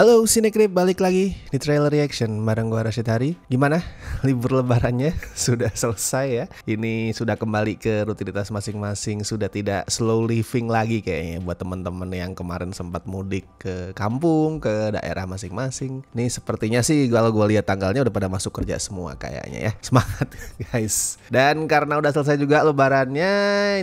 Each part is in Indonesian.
Halo Cinecrip, balik lagi di Trailer Reaction bareng gua Rashid Hari. Gimana? Libur lebarannya sudah selesai ya. Ini sudah kembali ke rutinitas masing-masing, sudah tidak slow living lagi kayaknya buat teman-teman yang kemarin sempat mudik ke kampung, ke daerah masing-masing. Nih sepertinya sih kalau gua lihat tanggalnya udah pada masuk kerja semua kayaknya ya. Semangat guys. Dan karena udah selesai juga lebarannya,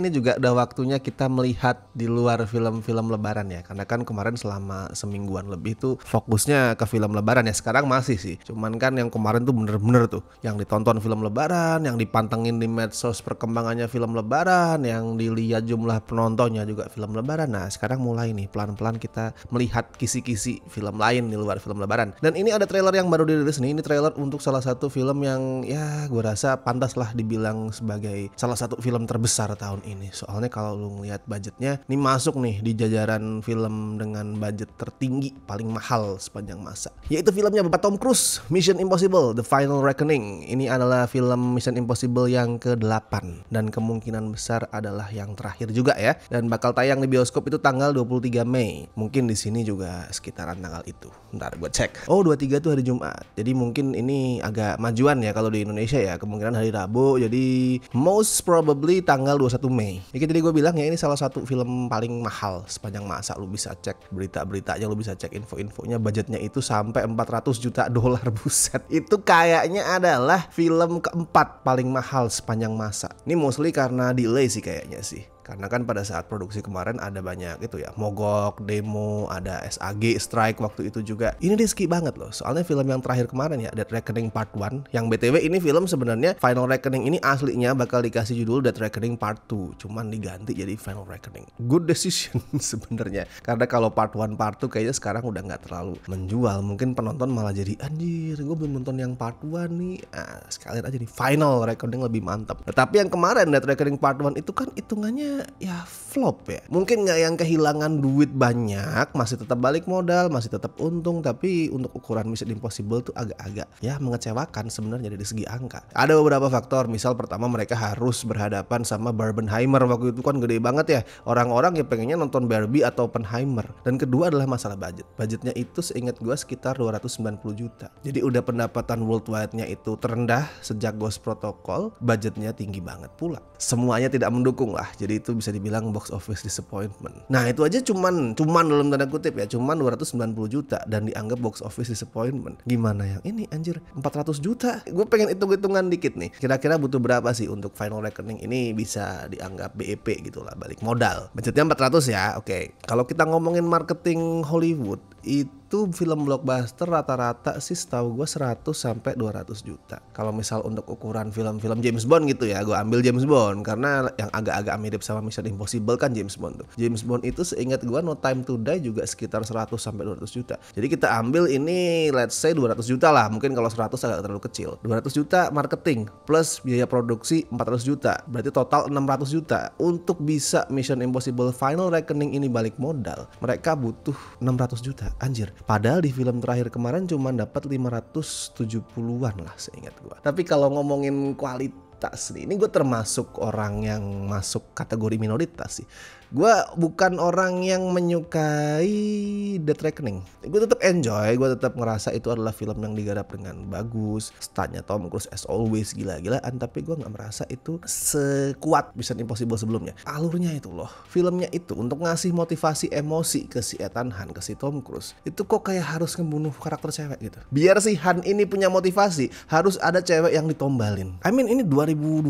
ini juga udah waktunya kita melihat di luar film-film lebaran ya. Karena kan kemarin selama semingguan lebih tuh fokusnya ke film lebaran ya. Sekarang masih sih, cuman kan yang kemarin tuh bener-bener tuh yang ditonton film lebaran, yang dipantengin di medsos perkembangannya film lebaran, yang dilihat jumlah penontonnya juga film lebaran. Nah sekarang mulai nih pelan-pelan kita melihat kisi-kisi film lain di luar film lebaran. Dan ini ada trailer yang baru dirilis nih. Ini trailer untuk salah satu film yang ya gue rasa pantas lah dibilang sebagai salah satu film terbesar tahun ini. Soalnya kalau lu ngeliat budgetnya, ini masuk nih di jajaran film dengan budget tertinggi paling mahal sepanjang masa, yaitu filmnya Bapak Tom Cruise, Mission Impossible The Final Reckoning. Ini adalah film Mission Impossible yang ke-8 dan kemungkinan besar adalah yang terakhir juga ya. Dan bakal tayang di bioskop itu tanggal 23 Mei. Mungkin di sini juga sekitaran tanggal itu. Bentar gue cek. Oh 23 tuh hari Jumat. Jadi mungkin ini agak majuan ya kalau di Indonesia ya. Kemungkinan hari Rabu. Jadi most probably tanggal 21 Mei. Jadi tadi gue bilang ya ini salah satu film paling mahal sepanjang masa. Lu bisa cek berita-beritanya, lu bisa cek info-infonya. Budgetnya itu sampai 400 juta dolar. Buset. Itu kayaknya adalah film keempat paling mahal sepanjang masa. Ini mostly karena delay sih kayaknya sih. Karena kan pada saat produksi kemarin ada banyak itu ya, mogok, demo, ada SAG, strike waktu itu juga. Ini risky banget loh, soalnya film yang terakhir kemarin ya, Dead Reckoning Part 1. Yang BTW ini film sebenarnya Final Reckoning ini aslinya bakal dikasih judul Dead Reckoning Part 2. Cuman diganti jadi Final Reckoning. Good decision sebenarnya. Karena kalau Part 1, Part 2 kayaknya sekarang udah gak terlalu menjual. Mungkin penonton malah jadi, anjir gue belum nonton yang Part 1 nih. Nah, sekalian aja nih, Final Reckoning lebih mantap. Tetapi yang kemarin Dead Reckoning Part 1 itu kan hitungannya ya flop ya. Mungkin nggak yang kehilangan duit banyak, masih tetap balik modal, masih tetap untung, tapi untuk ukuran Mission Impossible tuh agak-agak ya mengecewakan sebenarnya dari segi angka. Ada beberapa faktor, misal pertama mereka harus berhadapan sama Barbenheimer, waktu itu kan gede banget ya. Orang-orang ya pengennya nonton Barbie atau Oppenheimer. Dan kedua adalah masalah budget. Budgetnya itu seingat gue sekitar 290 juta. Jadi udah pendapatan worldwide-nya itu terendah sejak Ghost Protocol, budgetnya tinggi banget pula. Semuanya tidak mendukung lah. Jadi itu bisa dibilang box office disappointment. Nah itu aja cuman dalam tanda kutip ya, cuman 290 juta dan dianggap box office disappointment. Gimana yang ini anjir 400 juta? Gue pengen hitung-hitungan dikit nih. Kira-kira butuh berapa sih untuk Final Reckoning ini bisa dianggap BEP gitu lah, balik modal. Budgetnya 400 ya, oke. Kalau kita ngomongin marketing Hollywood, itu film blockbuster rata-rata sih setahu gue 100 sampai 200 juta. Kalau misal untuk ukuran film-film James Bond gitu ya, gue ambil James Bond karena yang agak-agak mirip sama Mission Impossible kan James Bond tuh. James Bond itu seingat gue No Time to Die juga sekitar 100 sampai 200 juta. Jadi kita ambil ini let's say 200 juta lah. Mungkin kalau 100 agak terlalu kecil. 200 juta marketing plus biaya produksi 400 juta. Berarti total 600 juta. Untuk bisa Mission Impossible Final Reckoning ini balik modal, mereka butuh 600 juta. Anjir. Padahal di film terakhir kemarin cuma dapat 570-an lah seingat gua. Tapi kalau ngomongin kualitas nih, ini gue termasuk orang yang masuk kategori minoritas sih. Gue bukan orang yang menyukai Dead Reckoning. Gue tetap enjoy, gue tetap ngerasa itu adalah film yang digarap dengan bagus. Stuntnya Tom Cruise as always gila-gilaan. Tapi gue gak merasa itu sekuat Mission Impossible sebelumnya. Alurnya itu loh, filmnya itu untuk ngasih motivasi emosi ke si Ethan Hunt, ke si Tom Cruise, itu kok kayak harus ngebunuh karakter cewek gitu. Biar si Han ini punya motivasi, harus ada cewek yang ditombalin. I mean ini 2020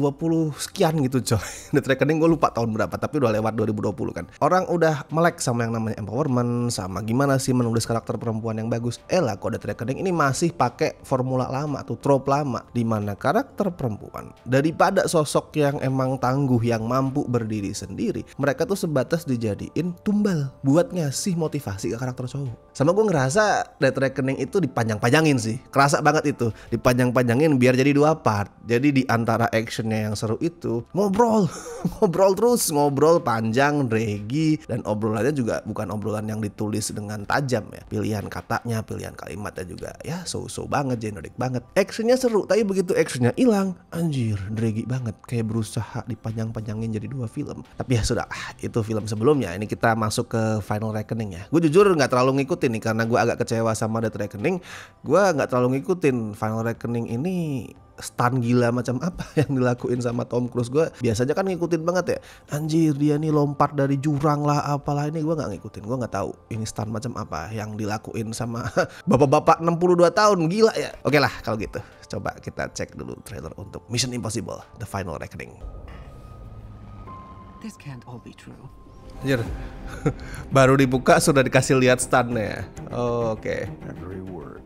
sekian gitu coy. Dead Reckoning gue lupa tahun berapa, tapi udah lewat 2020 kan. Orang udah melek sama yang namanya empowerment, sama gimana sih menulis karakter perempuan yang bagus. Lah kok Dead Reckoning ini masih pakai formula lama tuh, trope lama, di mana karakter perempuan daripada sosok yang emang tangguh, yang mampu berdiri sendiri, mereka tuh sebatas dijadiin tumbal buat ngasih motivasi ke karakter cowok. Sama gue ngerasa Dead Reckoning itu dipanjang-panjangin sih. Kerasa banget itu, dipanjang-panjangin biar jadi 2 part. Jadi di antara setelah actionnya yang seru itu ngobrol ngobrol panjang, draggy, dan obrolannya juga bukan obrolan yang ditulis dengan tajam ya. Pilihan katanya, pilihan kalimatnya juga ya so-so banget, generik banget. Actionnya seru, tapi begitu actionnya hilang, anjir draggy banget, kayak berusaha dipanjang-panjangin jadi 2 film. Tapi ya sudah, itu film sebelumnya. Ini kita masuk ke Final Reckoning ya. Gue jujur nggak terlalu ngikutin nih karena gue agak kecewa sama Death Reckoning. Gue nggak terlalu ngikutin Final Reckoning ini. Stun gila macam apa yang dilakuin sama Tom Cruise. Gue biasanya kan ngikutin banget ya, anjir dia nih lompat dari jurang lah apalah. Ini gue nggak ngikutin, gue nggak tahu ini stun macam apa yang dilakuin sama bapak-bapak 62 tahun, gila ya. Oke lah kalau gitu, coba kita cek dulu trailer untuk Mission Impossible The Final Reckoning. This can't all be true. Anjir, baru dibuka sudah dikasih lihat stunnya. Oh, oke. Every word.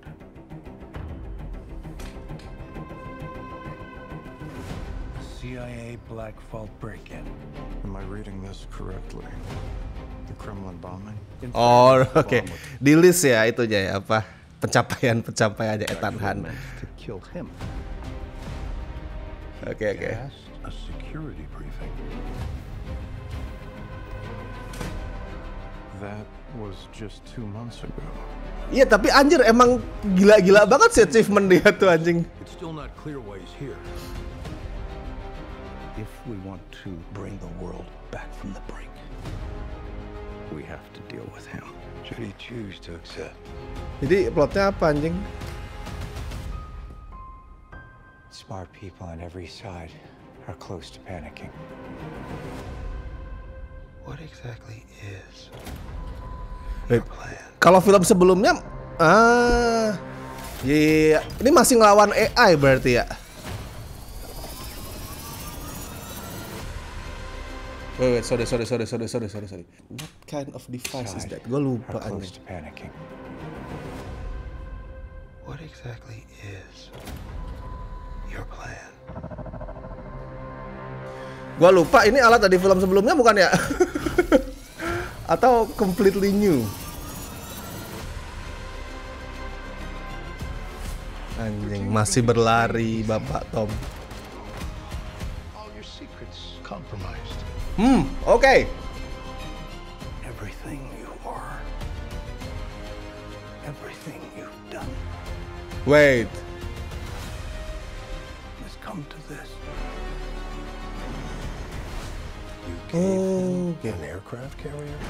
CIA Black Vault break-in. Am I reading this correctly? The Kremlin bombing? Oh, oke. Di list ya itunya ya, apa? Pencapaiannya Ethan Hunt. To kill him. Oke. A security briefing. That was just 2 months ago. Iya, tapi anjir emang gila-gila banget sih achievement dia tuh anjing. It's still not clear why he's here. If we want to bring the world back from the brink, we have to deal with him. Should he choose to accept? Jadi plotnya apa anjing? Smart people on every side are close to panicking. What exactly is your plan? Kalau film sebelumnya, iya, ini masih ngelawan AI berarti ya? Wait, sorry. What kind of device is that? Gue lupa anjing. What exactly is your plan? Gue lupa ini alat dari film sebelumnya bukan ya? Atau completely new? Anjing, masih berlari Bapak Tom. All your secrets compromised. Oke. Everything you are. Everything you've done Wait. has come to this. Oke. An aircraft carrier?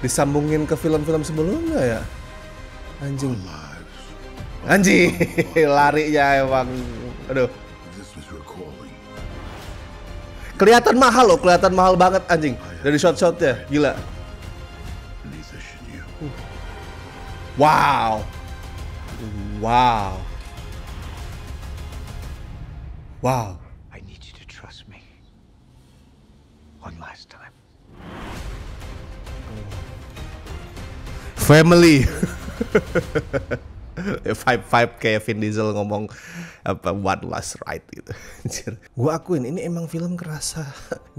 Disambungin ke film-film sebelumnya ya? Anjing. Anjing, larinya emang. Aduh. This was your calling. Kelihatan mahal loh, kelihatan mahal banget anjing. Dari shot-shotnya, gila. Neither should you. Wow. I need you to trust me. One last time. Family. Vibe kayak Vin Diesel ngomong apa one last ride gitu. Gue akuin ini emang film kerasa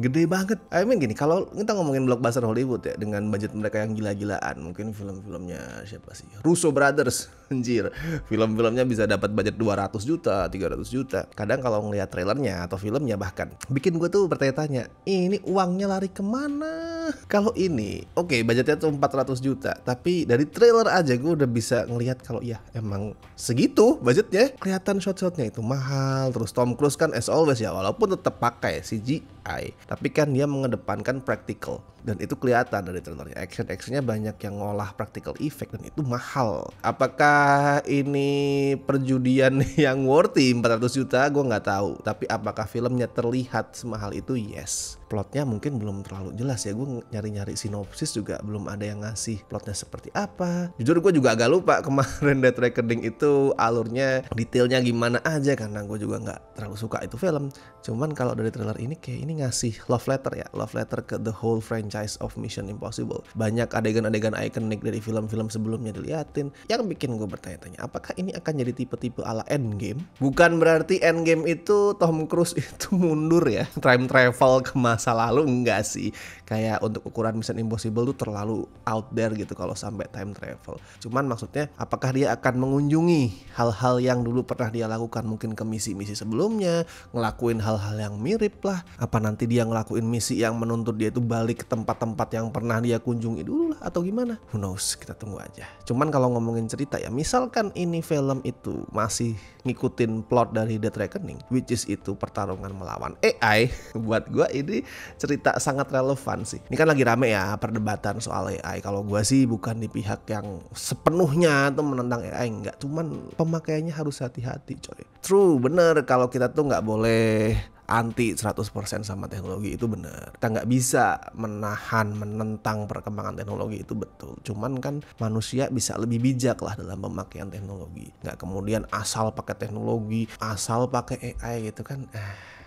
gede banget. I mean gini, kalau kita ngomongin blockbuster Hollywood ya dengan budget mereka yang gila-gilaan, mungkin film-filmnya siapa sih? Russo Brothers. Anjir, film-filmnya bisa dapat budget 200 juta, 300 juta. Kadang kalau ngelihat trailernya atau filmnya bahkan bikin gue tuh bertanya-tanya, ini uangnya lari kemana? Kalau ini, oke, budgetnya tuh 400 juta, tapi dari trailer aja gue udah bisa ngelihat kalau ya emang segitu budgetnya. Kelihatan shot-shotnya itu mahal. Terus Tom Cruise kan as always ya, walaupun tetap pakai CGI, tapi kan dia mengedepankan practical. Dan itu kelihatan dari trailernya. Actionnya banyak yang ngolah practical effect dan itu mahal. Apakah ini perjudian yang worthy 400 juta? Gue nggak tahu. Tapi apakah filmnya terlihat semahal itu? Yes. Plotnya mungkin belum terlalu jelas ya. Gue nyari-nyari sinopsis juga belum ada yang ngasih plotnya seperti apa. Jujur gue juga agak lupa kemarin Death Reckoning itu alurnya, detailnya gimana aja, karena gue juga nggak terlalu suka itu film. Cuman kalau dari trailer ini kayak ini ngasih love letter ya, love letter ke the whole franchise. franchise of Mission Impossible. Banyak adegan-adegan ikonik dari film-film sebelumnya diliatin, yang bikin gue bertanya-tanya, apakah ini akan jadi tipe-tipe ala Endgame? Bukan berarti Endgame itu Tom Cruise itu mundur ya, time travel ke masa lalu, enggak sih. Kayak untuk ukuran Mission Impossible tuh terlalu out there gitu kalau sampai time travel. Cuman maksudnya apakah dia akan mengunjungi hal-hal yang dulu pernah dia lakukan, mungkin ke misi-misi sebelumnya, ngelakuin hal-hal yang mirip lah. Apa nanti dia ngelakuin misi yang menuntut dia itu balik ke tempat-tempat yang pernah dia kunjungi dulu lah, atau gimana? Who knows, kita tunggu aja. Cuman kalau ngomongin cerita ya, misalkan ini film itu masih ngikutin plot dari Dead Reckoning, which is itu pertarungan melawan AI, buat gua ini cerita sangat relevan sih. Ini kan lagi rame ya perdebatan soal AI. Kalau gua sih bukan di pihak yang sepenuhnya tuh menentang AI, enggak. Cuman pemakaiannya harus hati-hati coy. True, bener, kalau kita tuh nggak boleh anti 100% sama teknologi, itu benar. Kita nggak bisa menentang perkembangan teknologi, itu betul. Cuman kan manusia bisa lebih bijak lah dalam pemakaian teknologi. Nggak kemudian asal pakai teknologi, asal pakai AI gitu kan.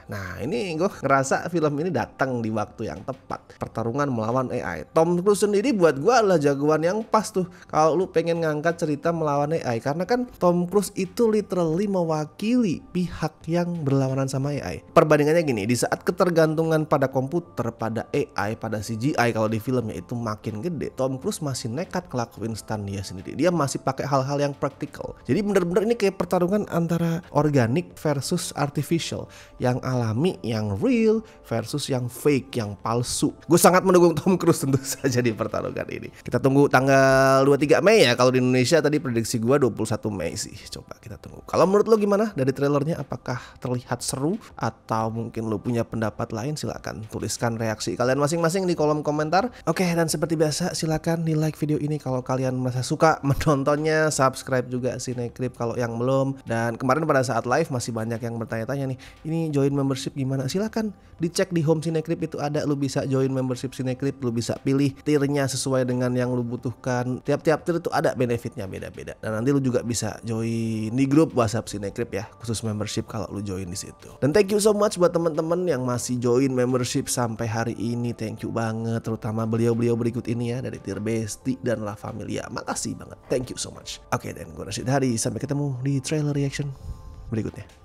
Nah ini gue ngerasa film ini datang di waktu yang tepat. Pertarungan melawan AI. Tom Cruise sendiri buat gue adalah jagoan yang pas tuh kalau lu pengen ngangkat cerita melawan AI. Karena kan Tom Cruise itu literally mewakili pihak yang berlawanan sama AI. Perbandingannya gini, di saat ketergantungan pada komputer, pada AI, pada CGI kalau di filmnya itu makin gede, Tom Cruise masih nekat ngelakuin stunt dia sendiri. Dia masih pakai hal-hal yang praktikal. Jadi bener-bener ini kayak pertarungan antara organik versus artificial, yang alami, yang real versus yang fake, yang palsu. Gue sangat mendukung Tom Cruise tentu saja di pertarungan ini. Kita tunggu tanggal 23 Mei ya. Kalau di Indonesia tadi prediksi gue 21 Mei sih. Coba kita tunggu. Kalau menurut lo gimana dari trailernya? Apakah terlihat seru? Atau mungkin lo punya pendapat lain? Silakan tuliskan reaksi kalian masing-masing di kolom komentar. Oke, dan seperti biasa silakan di like video ini kalau kalian merasa suka menontonnya. Subscribe juga Cinecrip kalau yang belum. Dan kemarin pada saat live masih banyak yang bertanya-tanya nih, ini join membership gimana? Silakan dicek di home Cinecrip, itu ada, lu bisa join membership Cinecrip, lu bisa pilih tiernya sesuai dengan yang lu butuhkan. Tiap-tiap tier itu ada benefitnya beda-beda. Dan nanti lu juga bisa join di grup WhatsApp Cinecrip ya, khusus membership kalau lu join di situ. Dan thank you so much buat teman-teman yang masih join membership sampai hari ini. Thank you banget, terutama beliau-beliau berikut ini ya, dari tier Besti dan La Familia. Makasih banget. Thank you so much. Oke, dan gue Rashid Hari, sampai ketemu di trailer reaction berikutnya.